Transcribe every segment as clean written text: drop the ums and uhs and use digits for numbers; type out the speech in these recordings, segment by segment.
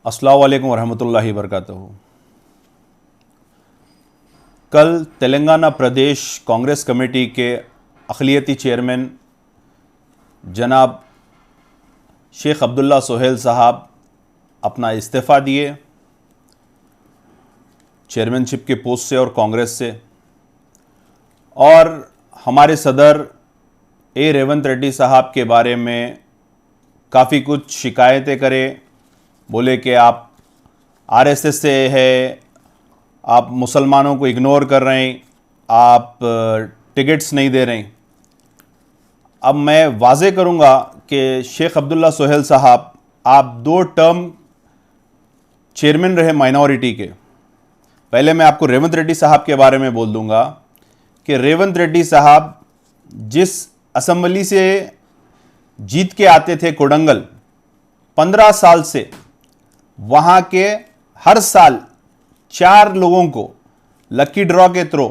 अस्सलामु अलैकुम वरहमतुल्लाहि वबरकातुहू। कल तेलंगाना प्रदेश कांग्रेस कमेटी के अक़लियती चेयरमैन जनाब शेख अब्दुल्ला सोहेल साहब अपना इस्तीफ़ा दिए चेयरमैनशिप के पोस्ट से और कांग्रेस से, और हमारे सदर रेवंत रेड्डी साहब के बारे में काफ़ी कुछ शिकायतें करें। बोले कि आप आरएसएस से है, आप मुसलमानों को इग्नोर कर रहे हैं, आप टिकट्स नहीं दे रहे हैं। अब मैं वाज़े करूंगा कि शेख अब्दुल्ला सोहेल साहब, आप 2 टर्म चेयरमैन रहे माइनॉरिटी के। पहले मैं आपको रेवंत रेड्डी साहब के बारे में बोल दूंगा कि रेवंत रेड्डी साहब जिस असेंबली से जीत के आते थे कोडंगल, 15 साल से वहां के हर साल 4 लोगों को लकी ड्रॉ के थ्रू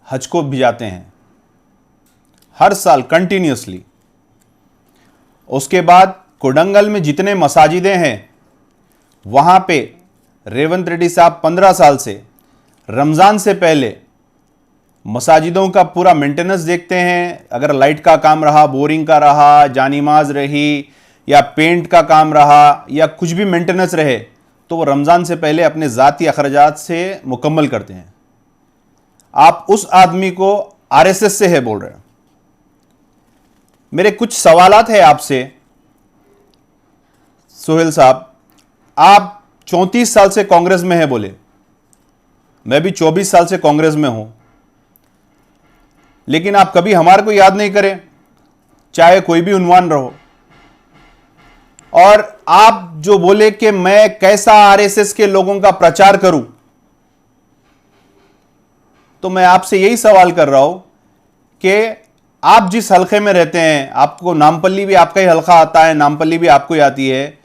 हज को भिजाते हैं, हर साल कंटिन्यूसली। उसके बाद कोडंगल में जितने मसाजिदें हैं वहां पे रेवंत रेड्डी साहब 15 साल से रमज़ान से पहले मसाजिदों का पूरा मेंटेनेंस देखते हैं। अगर लाइट का काम रहा, बोरिंग का रहा, जानिमाज रही, या पेंट का काम रहा, या कुछ भी मेंटेनेंस रहे, तो वो रमज़ान से पहले अपने ज़ाती अखराजात से मुकम्मल करते हैं। आप उस आदमी को आरएसएस से है बोल रहे हैं। मेरे कुछ सवालात है आपसे सोहेल साहब। आप 34 साल से कांग्रेस में है बोले, मैं भी 24 साल से कांग्रेस में हूं, लेकिन आप कभी हमारे को याद नहीं करें, चाहे कोई भी उन्वान रहो। और आप जो बोले कि मैं कैसा आरएसएस के लोगों का प्रचार करूं, तो मैं आपसे यही सवाल कर रहा हूं कि आप जिस हलके में रहते हैं, आपको नामपल्ली भी आपका ही हलका आता है, नामपल्ली भी आपको ही आती है,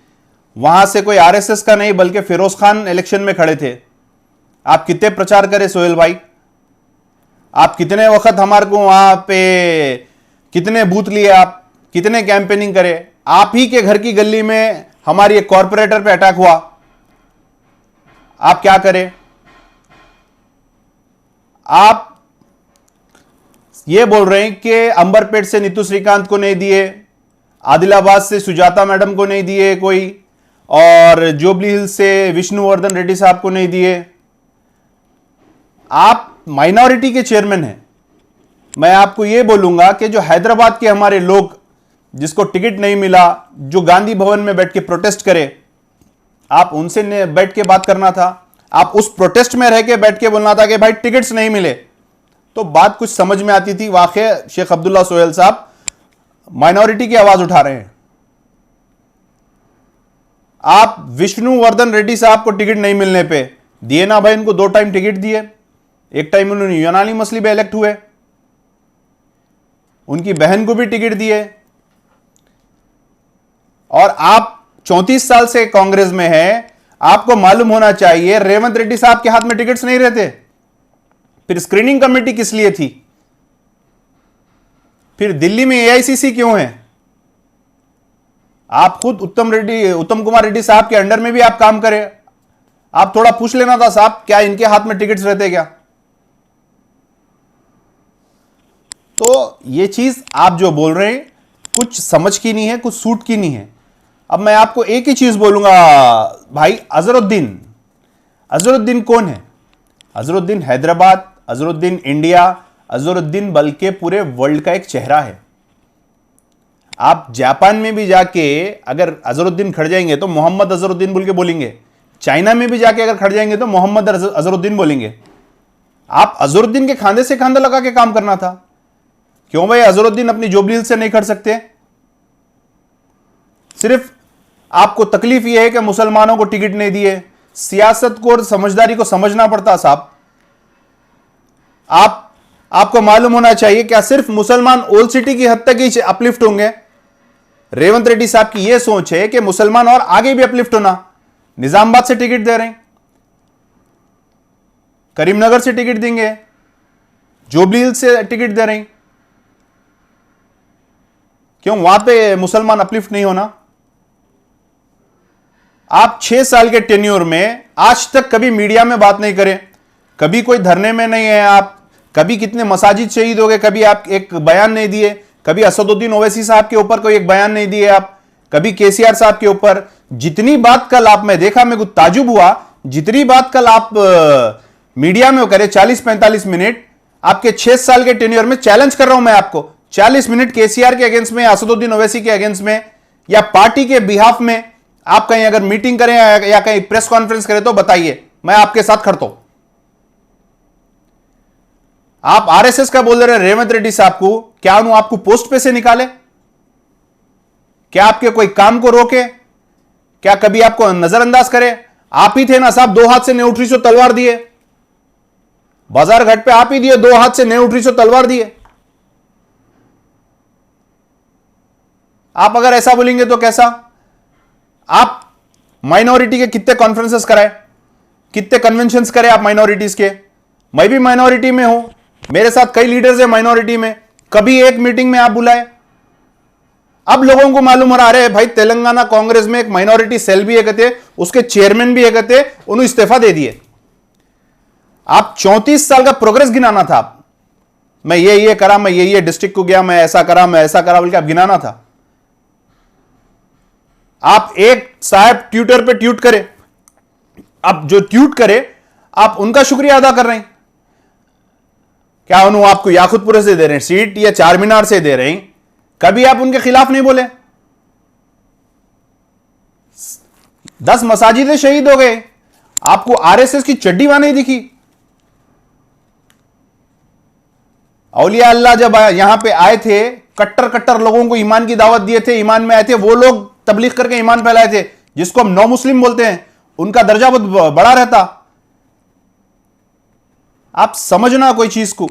वहां से कोई आरएसएस का नहीं बल्कि फिरोज खान इलेक्शन में खड़े थे। आप कितने प्रचार करें सोहेल भाई? आप कितने वक्त हमारे को वहां पे कितने बूथ लिए, आप कितने कैंपेनिंग करे? आप ही के घर की गली में हमारी एक कॉर्पोरेटर पे अटैक हुआ, आप क्या करें? आप ये बोल रहे हैं कि अंबरपेट से नीतू श्रीकांत को नहीं दिए, आदिलाबाद से सुजाता मैडम को नहीं दिए कोई, और जुबली हिल्स से विष्णुवर्धन रेड्डी साहब को नहीं दिए। आप माइनॉरिटी के चेयरमैन हैं। मैं आपको यह बोलूंगा कि जो हैदराबाद के हमारे लोग जिसको टिकट नहीं मिला, जो गांधी भवन में बैठ के प्रोटेस्ट करे, आप उनसे बैठ के बात करना था। आप उस प्रोटेस्ट में रह के बैठ के बोलना था कि भाई टिकट्स नहीं मिले, तो बात कुछ समझ में आती थी। वाकई शेख अब्दुल्ला सोहेल साहब माइनॉरिटी की आवाज उठा रहे हैं। आप विष्णुवर्धन रेड्डी साहब को टिकट नहीं मिलने पे दिए ना भाई, इनको 2 टाइम टिकट दिए। एक टाइम उन्होंने यूनानी मसली में इलेक्ट हुए, उनकी बहन को भी टिकट दिए। और आप 34 साल से कांग्रेस में हैं, आपको मालूम होना चाहिए रेवंत रेड्डी साहब के हाथ में टिकट्स नहीं रहते। फिर स्क्रीनिंग कमेटी किस लिए थी? फिर दिल्ली में एआईसीसी क्यों है? आप खुद उत्तम कुमार रेड्डी साहब के अंडर में भी आप काम करें। आप थोड़ा पूछ लेना था साहब, क्या इनके हाथ में टिकट्स रहते क्या? तो ये चीज आप जो बोल रहे हैं कुछ समझ की नहीं है, कुछ सूट की नहीं है। अब मैं आपको एक ही चीज बोलूंगा भाई, अजहरुद्दीन कौन है? अजहरुद्दीन हैदराबाद, अजहरुद्दीन इंडिया, अजहरुद्दीन बल्कि पूरे वर्ल्ड का एक चेहरा है। आप जापान में भी जाके अगर अजहरुद्दीन खड़ जाएंगे तो मोहम्मद अजहरुद्दीन बोल के बोलेंगे। चाइना में भी जाके अगर खड़ जाएंगे तो मोहम्मद अजहरुद्दीन बोलेंगे। आप अजहरुद्दीन के खांधे से खांधा लगा के काम करना था। क्यों भाई अजहरुद्दीन अपनी जुबली हिल्स से नहीं खड़ सकते? सिर्फ आपको तकलीफ यह है कि मुसलमानों को टिकट नहीं दिए। सियासत को और समझदारी को समझना पड़ता साहब। आपको मालूम होना चाहिए, क्या सिर्फ मुसलमान ओल्ड सिटी की हद तक ही अपलिफ्ट होंगे? रेवंत रेड्डी साहब की यह सोच है कि मुसलमान और आगे भी अपलिफ्ट होना। निजामाबाद से टिकट दे रहे हैं, करीमनगर से टिकट देंगे, जुबली हिल्स से टिकट दे रहे हैं। क्यों वहां पे मुसलमान अपलिफ्ट नहीं होना? आप 6 साल के टेन्योर में आज तक कभी मीडिया में बात नहीं करें, कभी कोई धरने में नहीं है आप, कभी कितने मसाजिद शहीद हो गए, कभी आप एक बयान नहीं दिए, कभी असदुद्दीन ओवैसी साहब के ऊपर कोई एक बयान नहीं दिए आप, कभी केसीआर साहब के ऊपर। जितनी बात कल आप, मैं देखा, मेरे को ताजुब हुआ, जितनी बात कल आप मीडिया में करे 40-45 मिनट, आपके 6 साल के टेन्योर में चैलेंज कर रहा हूं मैं आपको, 40 मिनट केसीआर के अगेंस्ट में, असदुद्दीन ओवैसी के अगेंस्ट में या पार्टी के बिहाफ में आप कहीं अगर मीटिंग करें या कहीं प्रेस कॉन्फ्रेंस करें तो बताइए, मैं आपके साथ खड़ता हूं। आप आरएसएस का बोल रहे हैं रेवंत रेड्डी साहब को, क्या उन्होंने आपको पोस्ट पे से निकाले? क्या आपके कोई काम को रोके? क्या कभी आपको नजरअंदाज करे? आप ही थे ना साहब, 2 हाथ से नहीं उठ रही सो तलवार दिए, बाजार घाट पे आप ही दिए, 2 हाथ से नहीं उठ रही सो तलवार दिए। आप अगर ऐसा बोलेंगे तो कैसा? आप माइनॉरिटी के कितने कॉन्फ्रेंसेस कराए, कितने कन्वेंशंस करे आप माइनॉरिटीज के? मैं भी माइनॉरिटी में हूं, मेरे साथ कई लीडर्स हैं माइनॉरिटी में, कभी एक मीटिंग में आप बुलाए? अब लोगों को मालूम हो रहा है भाई तेलंगाना कांग्रेस में एक माइनॉरिटी सेल भी है कहते, उसके चेयरमैन भी है कहते, उन्होंने इस्तीफा दे दिए। आप 34 साल का प्रोग्रेस गिनाना था, मैं ये करा, मैं ये डिस्ट्रिक्ट को गया, मैं ऐसा करा, मैं ऐसा करा बोल के आप गिनाना था। आप एक साहब ट्विटर पे ट्वीट करे, आप जो ट्वीट करे आप उनका शुक्रिया अदा कर रहे हैं क्या? उन्होंने आपको याकुतपुरे से दे रहे हैं सीट या चार मीनार से दे रहे हैं, कभी आप उनके खिलाफ नहीं बोले। 10 मसाजिदें शहीद हो गए, आपको आरएसएस की चड्डी वहां नहीं दिखी। औलिया अल्लाह जब यहां पे आए थे, कट्टर कट्टर लोगों को ईमान की दावत दिए थे, ईमान में आए थे, वो लोग तबलीग करके ईमान फैलाए थे, जिसको हम नौ मुस्लिम बोलते हैं, उनका दर्जा बहुत बड़ा रहता। आप समझना कोई चीज को,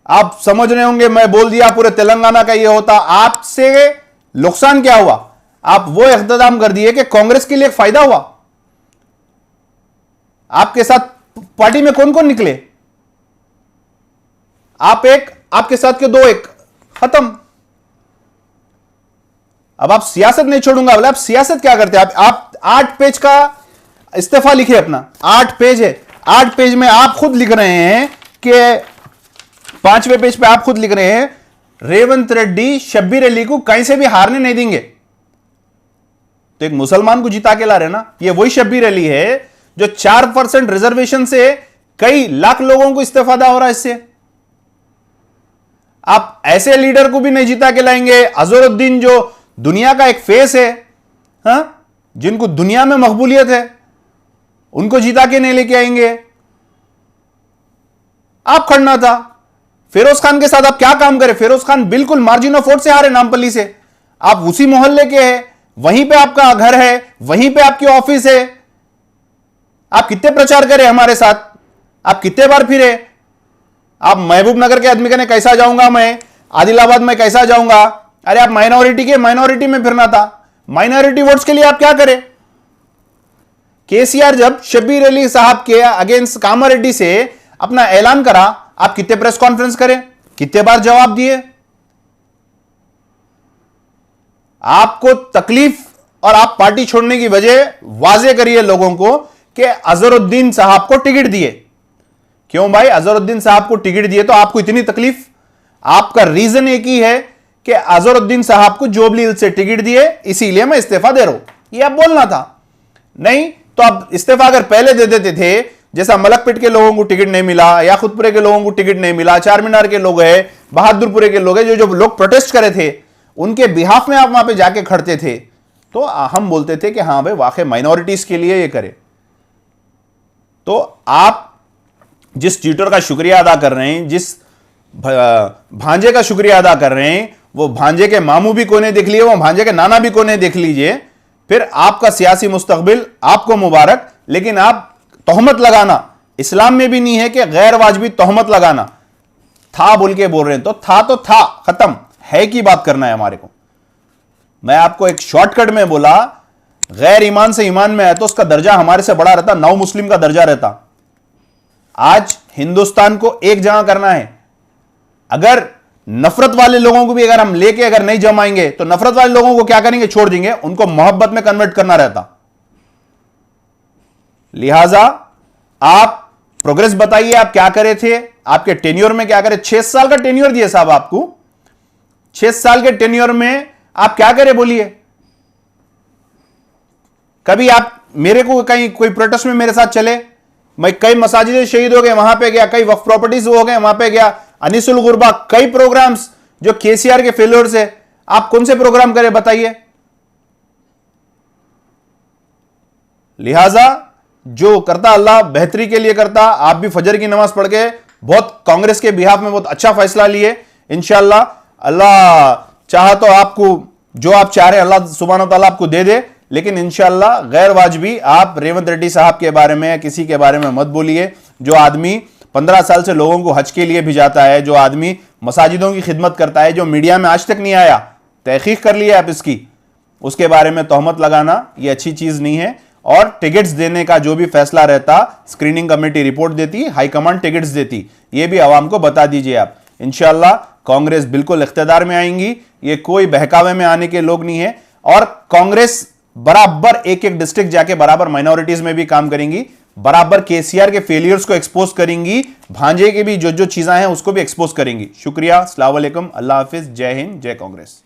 आप समझ रहे होंगे, मैं बोल दिया पूरे तेलंगाना का ये होता, आपसे नुकसान क्या हुआ? आप वो इख्तिताम कर दिए कि कांग्रेस के लिए एक फायदा हुआ। आपके साथ पार्टी में कौन कौन निकले? आप एक, आपके साथ के 2 एक, खत्म। अब आप सियासत नहीं छोड़ूंगा बोले, आप सियासत क्या करते हैं? आप 8 पेज का इस्तीफा लिखे अपना, 8 पेज है, 8 पेज में आप खुद लिख रहे हैं कि 5वें पेज पे आप खुद लिख रहे हैं रेवंत रेड्डी शब्बीर अली को कहीं से भी हारने नहीं देंगे। तो एक मुसलमान को जिता के ला रहे ना, ये वही शब्बीर अली है जो 4% रिजर्वेशन से कई लाख लोगों को इस्तीफा हो रहा है इससे। आप ऐसे लीडर को भी नहीं जिता के लाएंगे। अजहरुद्दीन जो दुनिया का एक फेस है, हाँ, जिनको दुनिया में मकबूलियत है, उनको जिता के नहीं लेके आएंगे। आप खड़ना था। फिरोज खान के साथ आप क्या काम करें? फिरोज खान बिल्कुल मार्जिन ऑफ वोट से हारे नामपल्ली से। आप उसी मोहल्ले के हैं, वहीं पे आपका घर है, वहीं पे आपकी ऑफिस है। आप कितने प्रचार करें हमारे साथ? आप कितने बार फिरे? आप महबूब नगर के आदमी कहने कैसा जाऊंगा मैं, आदिलाबाद में कैसा जाऊंगा? अरे आप माइनॉरिटी में फिरना था। माइनॉरिटी वोट्स के लिए आप क्या करें? केसीआर जब शब्बीर अली साहब के अगेंस्ट कामारेड्डी से अपना ऐलान करा, आप कितने प्रेस कॉन्फ्रेंस करें, कितने बार जवाब दिए? आपको तकलीफ और आप पार्टी छोड़ने की वजह वाजे करिए लोगों को कि अजहरुद्दीन साहब को टिकट दिए। क्यों भाई? अजहरुद्दीन साहब को टिकट दिए तो आपको इतनी तकलीफ? आपका रीजन एक ही है कि अजहरुद्दीन साहब को जोबली हिल्स से टिकट दिए, इसीलिए मैं इस्तीफा दे रहा हूं। यह आप बोलना था। नहीं तो आप इस्तीफा अगर पहले दे देते थे, जैसा मलकपेट के लोगों को टिकट नहीं मिला, याकुतपुरे के लोगों को टिकट नहीं मिला, चार मीनार के लोग हैं, बहादुरपुरे के लोग हैं, जो लोग प्रोटेस्ट करे थे, उनके बिहाफ में आप वहां पे जाके खड़ते थे, तो हम बोलते थे कि हां भाई वाकई माइनॉरिटीज के लिए ये करे। तो आप जिस ट्विटर का शुक्रिया अदा कर रहे हैं, जिस भांजे का शुक्रिया अदा कर रहे हैं, वो भांजे के मामू भी कोने देख लिए, वो भांजे के नाना भी कोने देख लीजिए। फिर आपका सियासी मुस्तकबिल आपको मुबारक। लेकिन आप तोहमत लगाना, इस्लाम में भी नहीं है कि गैर वाजबी तोहमत लगाना। था बोल के बोल रहे हैं तो था, खत्म है की बात करना है हमारे को। मैं आपको एक शॉर्टकट में बोला, गैर ईमान से ईमान में है तो उसका दर्जा हमारे से बड़ा रहता, नौ मुस्लिम का दर्जा रहता। आज हिंदुस्तान को एक जगह करना है। अगर नफरत वाले लोगों को भी अगर हम लेके अगर नहीं जमाएंगे तो नफरत वाले लोगों को क्या करेंगे? छोड़ देंगे। उनको मोहब्बत में कन्वर्ट करना रहता। लिहाजा आप प्रोग्रेस बताइए, आप क्या करे थे, आपके टेन्योर में क्या करे। 6 साल का टेन्योर दिए साहब आपको, 6 साल के टेन्योर में आप क्या करे बोलिए। कभी आप मेरे को कहीं कोई प्रोटेस्ट में मेरे साथ चले, मैं कई मसाजिदें शहीद हो गए वहां पे गया, कई वक्फ प्रॉपर्टीज हो गए वहां पे गया, अनिसुल गुरबा, कई प्रोग्राम्स जो केसीआर के फेलियर से, आप कौन से प्रोग्राम करे बताइए। लिहाजा जो करता अल्लाह बेहतरी के लिए करता। आप भी फजर की नमाज पढ़ के बहुत कांग्रेस के बिहाफ में बहुत अच्छा फैसला लिए। इंशाअल्लाह अल्लाह चाहा तो आपको जो आप चाह रहे अल्लाह सुब्हानहू तआला आपको दे दे, लेकिन इंशाअल्लाह गैर वाजबी आप रेवंत रेड्डी साहब के बारे में किसी के बारे में मत बोलिए। जो आदमी 15 साल से लोगों को हज के लिए भिजाता है, जो आदमी मसाजिदों की खिदमत करता है, जो मीडिया में आज तक नहीं आया, तहकीक कर लिया आप इसकी, उसके बारे में तोहमत लगाना यह अच्छी चीज नहीं है। और टिकट्स देने का जो भी फैसला रहता, स्क्रीनिंग कमेटी रिपोर्ट देती, हाईकमांड टिकट्स देती, यह भी आवाम को बता दीजिए आप। इंशाअल्लाह कांग्रेस बिल्कुल इख्तियार में आएंगी, ये कोई बहकावे में आने के लोग नहीं है। और कांग्रेस बराबर एक एक डिस्ट्रिक्ट जाके बराबर माइनॉरिटीज में भी काम करेंगी, बराबर केसीआर के फेलियर्स को एक्सपोज करेंगी, भांजे के भी जो जो चीजें हैं उसको भी एक्सपोज करेंगी। शुक्रिया, अस्सलाम वालेकुम, अल्लाह हाफिज, जय हिंद, जय कांग्रेस।